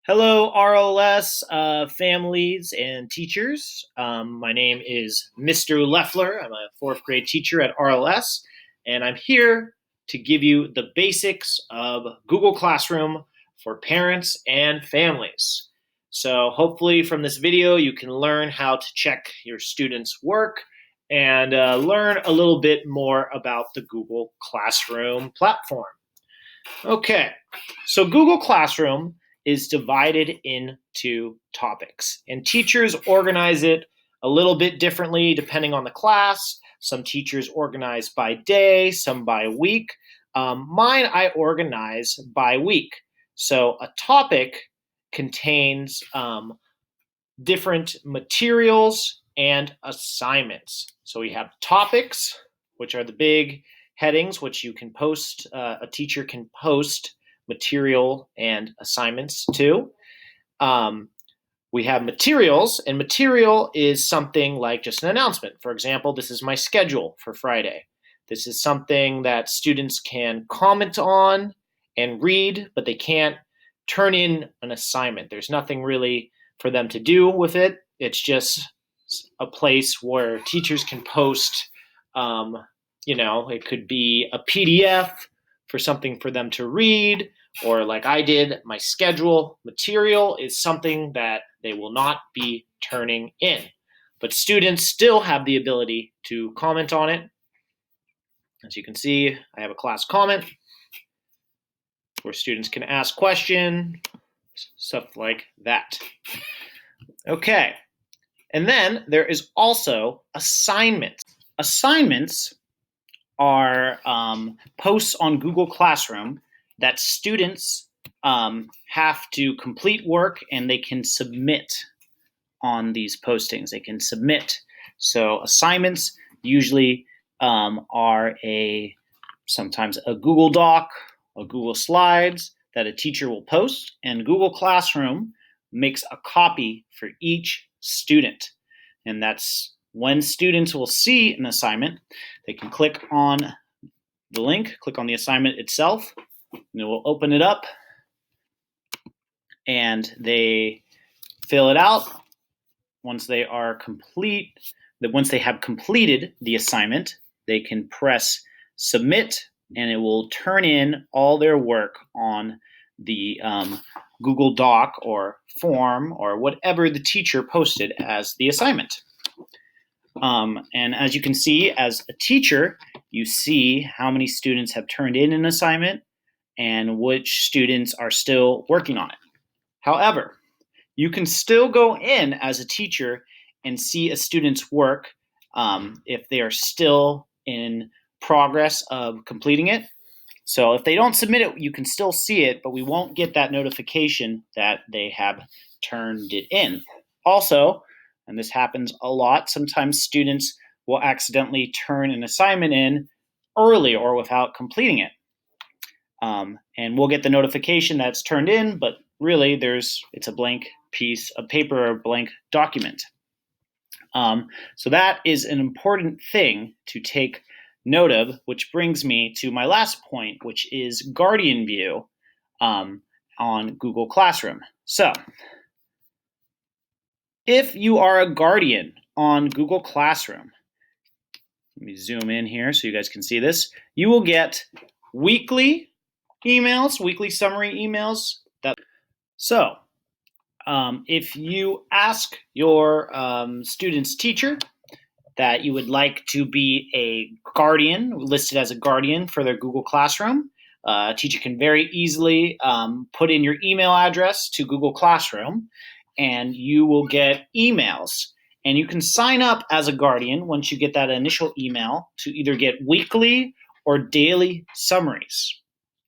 Hello, RLS families and teachers. My name is Mr. Leffler. I'm a fourth grade teacher at RLS, and I'm here to give you the basics of Google Classroom for parents and families. So hopefully from this video, you can learn how to check your students' work and learn a little bit more about the Google Classroom platform. Okay, so Google Classroom is divided into topics, and teachers organize it a little bit differently depending on the class. Some teachers organize by day, some by week. Mine, I organize by week. So a topic contains different materials and assignments. So we have topics, which are the big headings, which you can post, a teacher can post material and assignments to. We have materials, and material is something like just an announcement. For example, this is my schedule for Friday. This is something that students can comment on and read, but they can't turn in an assignment. There's nothing really for them to do with it. It's just a place where teachers can post, it could be a PDF for something for them to read, or like I did, my schedule. Material is something that they will not be turning in. But students still have the ability to comment on it. As you can see, I have a class comment where students can ask questions, stuff like that. Okay, and then there is also assignments. Assignments are posts on Google Classroom that students have to complete work, and they can submit on these postings. They can submit. So assignments usually are sometimes a Google Doc, a Google Slides that a teacher will post, and Google Classroom makes a copy for each student. And that's when students will see an assignment, they can click on the link, click on the assignment itself, and it will open it up, and they fill it out. Once they have completed the assignment, they can press submit, and it will turn in all their work on the Google Doc or form or whatever the teacher posted as the assignment. And as you can see, as a teacher, you see how many students have turned in an assignment and which students are still working on it. However, you can still go in as a teacher and see a student's work if they are still in progress of completing it. So if they don't submit it, you can still see it, but we won't get that notification that they have turned it in. Also, and this happens a lot, sometimes students will accidentally turn an assignment in early or without completing it. And we'll get the notification that's turned in, but really it's a blank piece of paper or a blank document. So that is an important thing to take note of, which brings me to my last point, which is Guardian View on Google Classroom. So if you are a guardian on Google Classroom, let me zoom in here so you guys can see this, you will get weekly emails, weekly summary emails. So if you ask your student's teacher that you would like to be a guardian, listed as a guardian for their Google Classroom, a teacher can very easily put in your email address to Google Classroom, and you will get emails. And you can sign up as a guardian once you get that initial email to either get weekly or daily summaries.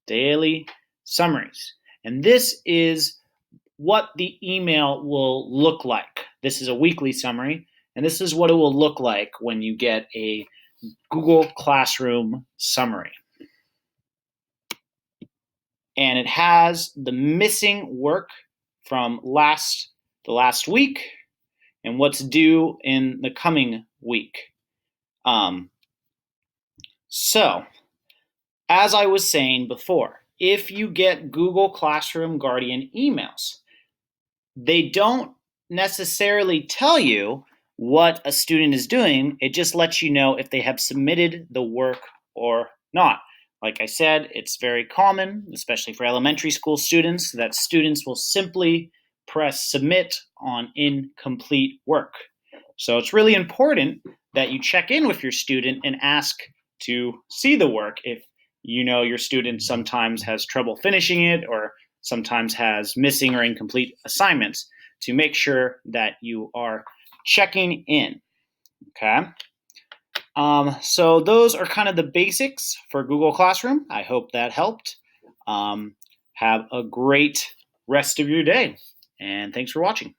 Daily summaries. And this is what the email will look like. This is a weekly summary, and this is what it will look like when you get a Google Classroom summary. And it has the missing work from the last week and what's due in the coming week. So, as I was saying before, if you get Google Classroom Guardian emails, They don't necessarily tell you what a student is doing. It just lets you know if they have submitted the work or not. Like I said, it's very common, especially for elementary school students, that students will simply press submit on incomplete work. So it's really important that you check in with your student and ask to see the work if you know your student sometimes has trouble finishing it or sometimes has missing or incomplete assignments, to make sure that you are checking in. Okay. So those are kind of the basics for Google Classroom. I hope that helped. Have a great rest of your day, and thanks for watching.